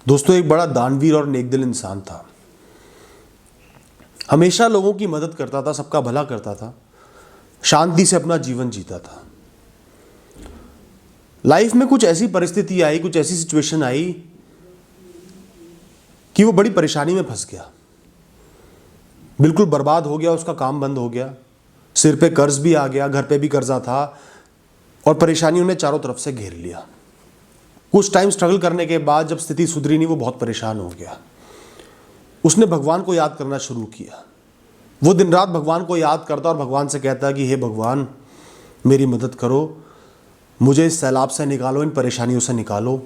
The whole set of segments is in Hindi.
दोस्तों, एक बड़ा दानवीर और नेकदिल इंसान था। हमेशा लोगों की मदद करता था, सबका भला करता था, शांति से अपना जीवन जीता था। लाइफ में कुछ ऐसी परिस्थिति आई, कुछ ऐसी सिचुएशन आई कि वो बड़ी परेशानी में फंस गया। बिल्कुल बर्बाद हो गया, उसका काम बंद हो गया, सिर पे कर्ज भी आ गया, घर पे भी कर्जा था और परेशानियों ने चारों तरफ से घेर लिया। कुछ टाइम स्ट्रगल करने के बाद जब स्थिति सुधरी नहीं, वो बहुत परेशान हो गया। उसने भगवान को याद करना शुरू किया। वो दिन रात भगवान को याद करता और भगवान से कहता कि हे भगवान, मेरी मदद करो, मुझे इस सैलाब से निकालो, इन परेशानियों से निकालो।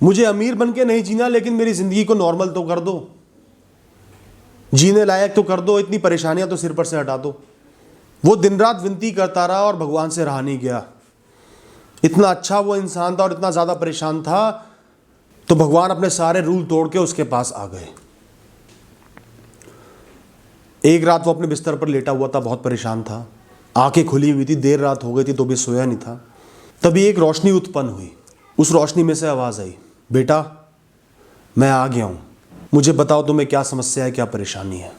मुझे अमीर बन के नहीं जीना, लेकिन मेरी ज़िंदगी को नॉर्मल तो कर दो, जीने लायक तो कर दो, इतनी परेशानियां तो सिर पर से हटा दो। वो दिन रात विनती करता रहा और भगवान से रहा नहीं गया। इतना अच्छा वो इंसान था और इतना ज़्यादा परेशान था, तो भगवान अपने सारे रूल तोड़ के उसके पास आ गए। एक रात वो अपने बिस्तर पर लेटा हुआ था, बहुत परेशान था, आंखें खुली हुई थी, देर रात हो गई थी तो भी सोया नहीं था। तभी एक रोशनी उत्पन्न हुई। उस रोशनी में से आवाज़ आई, बेटा मैं आ गया हूँ, मुझे बताओ तुम्हें क्या समस्या है, क्या परेशानी है।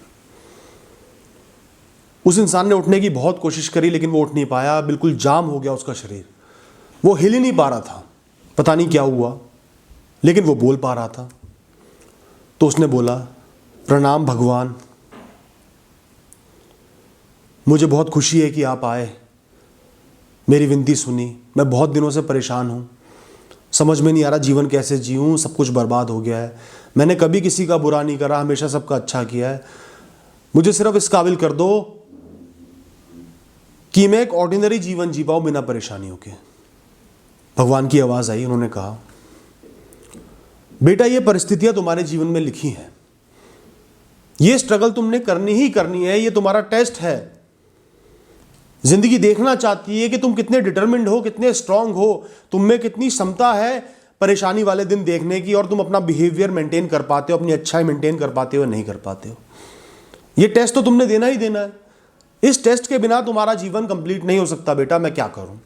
उस इंसान ने उठने की बहुत कोशिश करी, लेकिन वो उठ नहीं पाया। बिल्कुल जाम हो गया उसका शरीर, वो हिल ही नहीं पा रहा था। पता नहीं क्या हुआ, लेकिन वो बोल पा रहा था। तो उसने बोला, प्रणाम भगवान, मुझे बहुत खुशी है कि आप आए, मेरी विनती सुनी। मैं बहुत दिनों से परेशान हूँ, समझ में नहीं आ रहा जीवन कैसे जीऊँ, सब कुछ बर्बाद हो गया है। मैंने कभी किसी का बुरा नहीं करा, हमेशा सबका अच्छा किया है। मुझे सिर्फ इस काबिल कर दो कि मैं एक ऑर्डिनरी जीवन जी पाऊँ बिना परेशानियों के। भगवान की आवाज़ आई, उन्होंने कहा, बेटा ये परिस्थितियां तुम्हारे जीवन में लिखी हैं, ये स्ट्रगल तुमने करनी ही करनी है, ये तुम्हारा टेस्ट है। जिंदगी देखना चाहती है कि तुम कितने डिटरमिन्ड हो, कितने स्ट्रांग हो, तुम में कितनी क्षमता है परेशानी वाले दिन देखने की, और तुम अपना बिहेवियर मेंटेन कर पाते हो, अपनी अच्छाई मेंटेन कर पाते हो, नहीं कर पाते हो। ये टेस्ट तो तुमने देना ही देना है। इस टेस्ट के बिना तुम्हारा जीवन कंप्लीट नहीं हो सकता। बेटा मैं क्या करूं?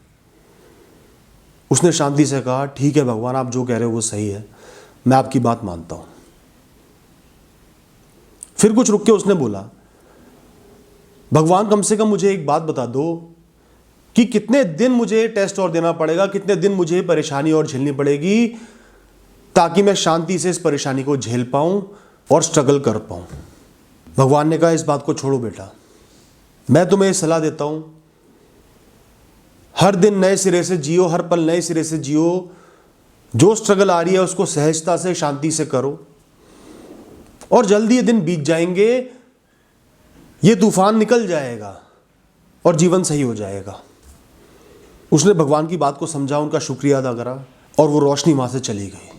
उसने शांति से कहा, ठीक है भगवान, आप जो कह रहे हो वो सही है, मैं आपकी बात मानता हूं। फिर कुछ रुक के उसने बोला, भगवान कम से कम मुझे एक बात बता दो कि कितने दिन मुझे टेस्ट और देना पड़ेगा, कितने दिन मुझे परेशानी और झेलनी पड़ेगी, ताकि मैं शांति से इस परेशानी को झेल पाऊं और स्ट्रगल कर पाऊं। भगवान ने कहा, इस बात को छोड़ो बेटा, मैं तुम्हें सलाह देता हूं, हर दिन नए सिरे से जियो, हर पल नए सिरे से जियो। जो स्ट्रगल आ रही है उसको सहजता से, शांति से करो, और जल्दी ये दिन बीत जाएंगे, ये तूफान निकल जाएगा और जीवन सही हो जाएगा। उसने भगवान की बात को समझा, उनका शुक्रिया अदा करा और वो रोशनी वहां से चली गई।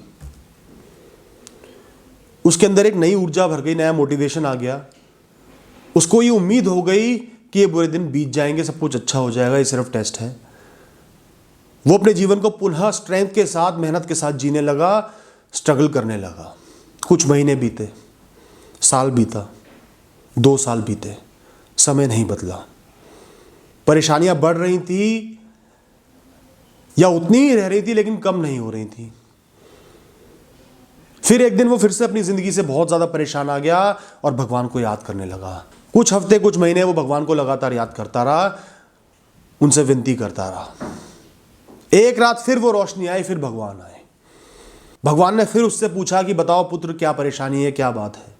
उसके अंदर एक नई ऊर्जा भर गई, नया मोटिवेशन आ गया। उसको ये उम्मीद हो गई कि ये बुरे दिन बीत जाएंगे, सब कुछ अच्छा हो जाएगा, ये सिर्फ टेस्ट है। वो अपने जीवन को पुनः स्ट्रेंथ के साथ, मेहनत के साथ जीने लगा, स्ट्रगल करने लगा। कुछ महीने बीते, साल बीता, 2 साल बीते, समय नहीं बदला। परेशानियां बढ़ रही थी या उतनी ही रह रही थी, लेकिन कम नहीं हो रही थी। फिर एक दिन वो फिर से अपनी जिंदगी से बहुत ज्यादा परेशान आ गया और भगवान को याद करने लगा। कुछ हफ्ते, कुछ महीने वो भगवान को लगातार याद करता रहा, उनसे विनती करता रहा। एक रात फिर वो रोशनी आई, फिर भगवान आए। भगवान ने फिर उससे पूछा कि बताओ पुत्र, क्या परेशानी है, क्या बात है।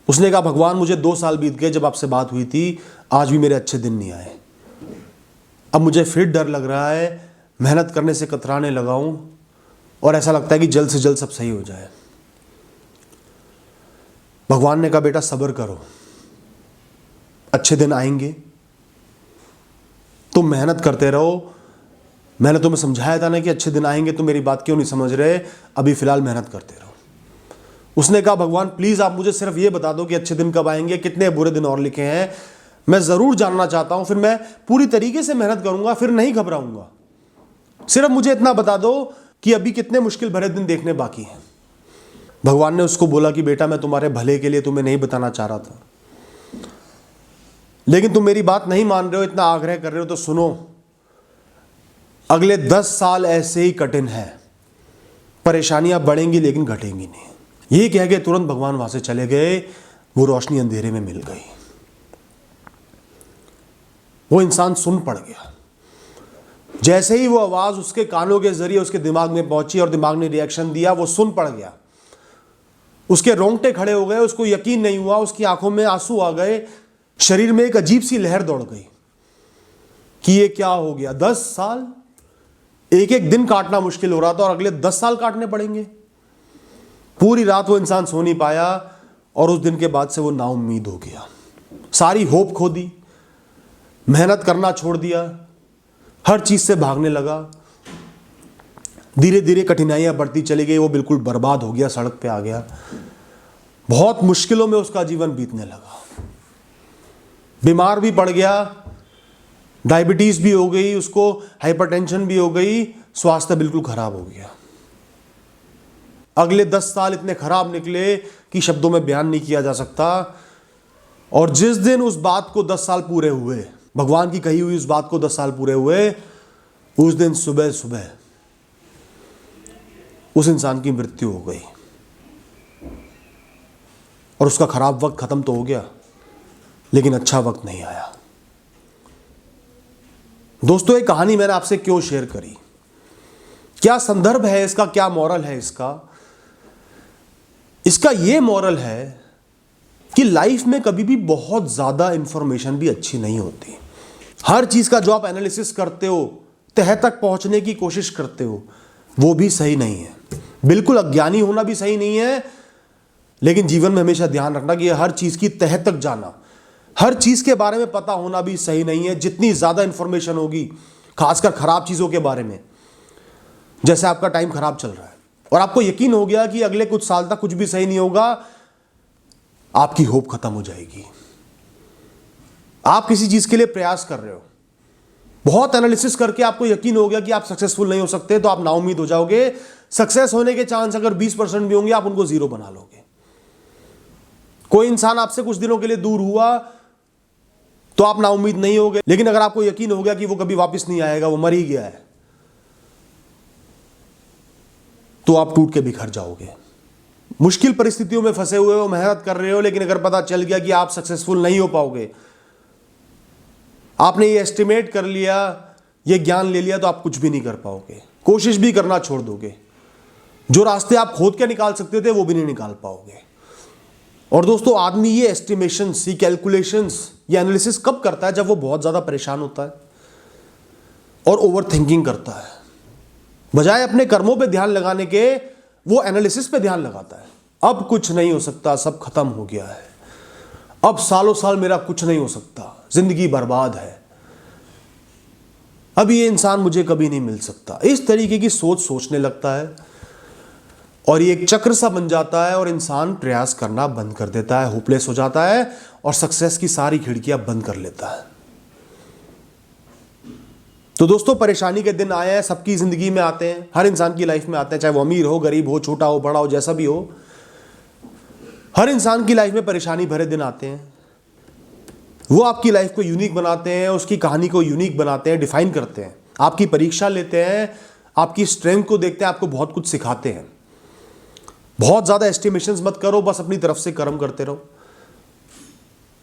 उसने कहा, भगवान मुझे 2 साल बीत गए जब आपसे बात हुई थी, आज भी मेरे अच्छे दिन नहीं आए। अब मुझे फिर डर लग रहा है, मेहनत करने से कतराने लगा हूं और ऐसा लगता है कि जल्द से जल्द सब सही हो जाए। भगवान ने कहा, बेटा सब्र करो, अच्छे दिन आएंगे, तुम मेहनत करते रहो। मैंने तुम्हें समझाया था ना कि अच्छे दिन आएंगे, तुम मेरी बात क्यों नहीं समझ रहे? अभी फिलहाल मेहनत करते रहो। उसने कहा, भगवान प्लीज आप मुझे सिर्फ ये बता दो कि अच्छे दिन कब आएंगे, कितने बुरे दिन और लिखे हैं, मैं जरूर जानना चाहता हूं, फिर मैं पूरी तरीके से मेहनत करूंगा, फिर नहीं घबराऊंगा। सिर्फ मुझे इतना बता दो कि अभी कितने मुश्किल भरे दिन देखने बाकी हैं। भगवान ने उसको बोला कि बेटा मैं तुम्हारे भले के लिए तुम्हें नहीं बताना चाह रहा था, लेकिन तुम मेरी बात नहीं मान रहे हो, इतना आग्रह कर रहे हो, तो सुनो, अगले 10 साल ऐसे ही कठिन है। परेशानियां बढ़ेंगी लेकिन घटेंगी नहीं। ये कह के तुरंत भगवान वहां से चले गए। वो रोशनी अंधेरे में मिल गई। वो इंसान सुन पड़ गया। जैसे ही वो आवाज उसके कानों के जरिए उसके दिमाग में पहुंची और दिमाग ने रिएक्शन दिया, वो सुन पड़ गया। उसके रोंगटे खड़े हो गए, उसको यकीन नहीं हुआ, उसकी आंखों में आंसू आ गए, शरीर में एक अजीब सी लहर दौड़ गई कि ये क्या हो गया। 10 साल, एक एक दिन काटना मुश्किल हो रहा था और अगले 10 साल काटने पड़ेंगे। पूरी रात वो इंसान सो नहीं पाया और उस दिन के बाद से वो नाउम्मीद हो गया। सारी होप खो दी, मेहनत करना छोड़ दिया, हर चीज से भागने लगा। धीरे धीरे कठिनाइयां बढ़ती चली गई। वो बिल्कुल बर्बाद हो गया, सड़क पे आ गया। बहुत मुश्किलों में उसका जीवन बीतने लगा। बीमार भी पड़ गया, डायबिटीज भी हो गई, उसको हाइपरटेंशन भी हो गई, स्वास्थ्य बिल्कुल खराब हो गया। अगले 10 साल इतने खराब निकले कि शब्दों में बयान नहीं किया जा सकता। और जिस दिन उस बात को 10 साल पूरे हुए, भगवान की कही हुई उस बात को 10 साल पूरे हुए, उस दिन सुबह सुबह उस इंसान की मृत्यु हो गई। और उसका खराब वक्त खत्म तो हो गया, लेकिन अच्छा वक्त नहीं आया। दोस्तों, ये कहानी मैंने आपसे क्यों शेयर करी, क्या संदर्भ है इसका, क्या मॉरल है इसका? इसका यह मॉरल है कि लाइफ में कभी भी बहुत ज्यादा इंफॉर्मेशन भी अच्छी नहीं होती। हर चीज का जो आप एनालिसिस करते हो, तह तक पहुंचने की कोशिश करते हो, वो भी सही नहीं है। बिल्कुल अज्ञानी होना भी सही नहीं है, लेकिन जीवन में हमेशा ध्यान रखना कि हर चीज की तह तक जाना, हर चीज के बारे में पता होना भी सही नहीं है। जितनी ज्यादा इंफॉर्मेशन होगी, खासकर खराब चीजों के बारे में, जैसे आपका टाइम खराब चल रहा है और आपको यकीन हो गया कि अगले कुछ साल तक कुछ भी सही नहीं होगा, आपकी होप खत्म हो जाएगी। आप किसी चीज के लिए प्रयास कर रहे हो, बहुत एनालिसिस करके आपको यकीन हो गया कि आप सक्सेसफुल नहीं हो सकते, तो आप नाउम्मीद हो जाओगे। सक्सेस होने के चांस अगर 20% भी होंगे, आप उनको 0 बना लोगे। कोई इंसान आपसे कुछ दिनों के लिए दूर हुआ तो आप नाउम्मीद नहीं होगे, लेकिन अगर आपको यकीन हो गया कि वो कभी वापस नहीं आएगा, वो मर ही गया है, तो आप टूट के बिखर जाओगे। मुश्किल परिस्थितियों में फंसे हुए हो, मेहनत कर रहे हो, लेकिन अगर पता चल गया कि आप सक्सेसफुल नहीं हो पाओगे, आपने ये एस्टिमेट कर लिया, ये ज्ञान ले लिया, तो आप कुछ भी नहीं कर पाओगे। कोशिश भी करना छोड़ दोगे। जो रास्ते आप खोद के निकाल सकते थे, वो भी नहीं निकाल पाओगे। और दोस्तों, आदमी ये एस्टिमेशंस, ये कैलकुलेशंस, ये एनालिसिस कब करता है? जब वो बहुत ज्यादा परेशान होता है और ओवर थिंकिंग करता है। बजाय अपने कर्मों पे ध्यान लगाने के, वो एनालिसिस पे ध्यान लगाता है। अब कुछ नहीं हो सकता, सब खत्म हो गया है, अब सालों साल मेरा कुछ नहीं हो सकता, जिंदगी बर्बाद है, अब ये इंसान मुझे कभी नहीं मिल सकता। इस तरीके की सोच सोचने लगता है और ये एक चक्र सा बन जाता है और इंसान प्रयास करना बंद कर देता है, होपलेस हो जाता है और सक्सेस की सारी खिड़कियां बंद कर लेता है। तो दोस्तों, परेशानी के दिन आए हैं, सबकी जिंदगी में आते हैं, हर इंसान की लाइफ में आते हैं, चाहे वो अमीर हो, गरीब हो, छोटा हो, बड़ा हो, जैसा भी हो। हर इंसान की लाइफ में परेशानी भरे दिन आते हैं। वो आपकी लाइफ को यूनिक बनाते हैं, उसकी कहानी को यूनिक बनाते हैं, डिफाइन करते हैं, आपकी परीक्षा लेते हैं, आपकी स्ट्रेंथ को देखते हैं, आपको बहुत कुछ सिखाते हैं। बहुत ज्यादा एस्टिमेशंस मत करो, बस अपनी तरफ से कर्म करते रहो।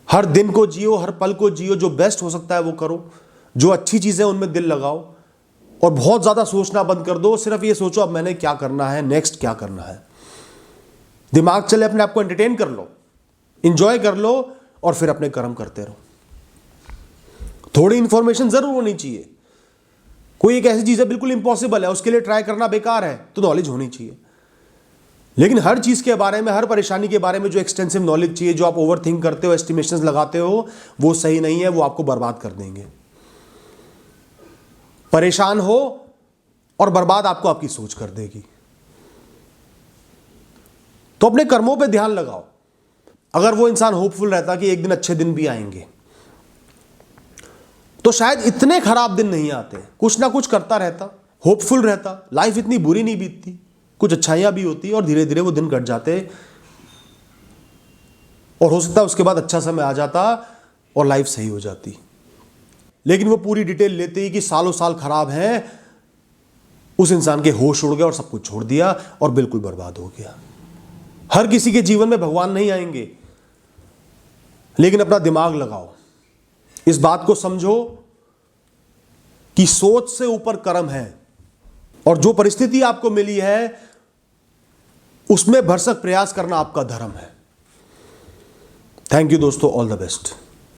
हर दिन को जियो, हर पल को जियो, जो बेस्ट हो सकता है वो करो, जो अच्छी चीजें उनमें दिल लगाओ और बहुत ज्यादा सोचना बंद कर दो। सिर्फ ये सोचो अब मैंने क्या करना है, नेक्स्ट क्या करना है। दिमाग चले, अपने आप को एंटरटेन कर लो, इंजॉय कर लो और फिर अपने कर्म करते रहो। थोड़ी इंफॉर्मेशन जरूर होनी चाहिए। कोई एक ऐसी चीज है बिल्कुल इंपॉसिबल है, उसके लिए ट्राई करना बेकार है, तो नॉलेज होनी चाहिए। लेकिन हर चीज के बारे में, हर परेशानी के बारे में जो एक्सटेंसिव नॉलेज चाहिए, जो आप ओवर थिंक करते हो, एस्टिमेशंस लगाते हो, वो सही नहीं है, वो आपको बर्बाद कर देंगे। परेशान हो और बर्बाद आपको आपकी सोच कर देगी। तो अपने कर्मों पे ध्यान लगाओ। अगर वो इंसान होपफुल रहता कि एक दिन अच्छे दिन भी आएंगे, तो शायद इतने खराब दिन नहीं आते, कुछ ना कुछ करता रहता, होपफुल रहता, लाइफ इतनी बुरी नहीं बीतती, कुछ अच्छाइयां भी होती और धीरे धीरे वो दिन कट जाते और हो सकता है उसके बाद अच्छा समय आ जाता और लाइफ सही हो जाती। लेकिन वो पूरी डिटेल लेते ही कि सालों साल खराब हैं, उस इंसान के होश उड़ गए और सब कुछ छोड़ दिया और बिल्कुल बर्बाद हो गया। हर किसी के जीवन में भगवान नहीं आएंगे, लेकिन अपना दिमाग लगाओ, इस बात को समझो कि सोच से ऊपर कर्म है, और जो परिस्थिति आपको मिली है उसमें भरसक प्रयास करना आपका धर्म है। थैंक यू दोस्तों, ऑल द बेस्ट।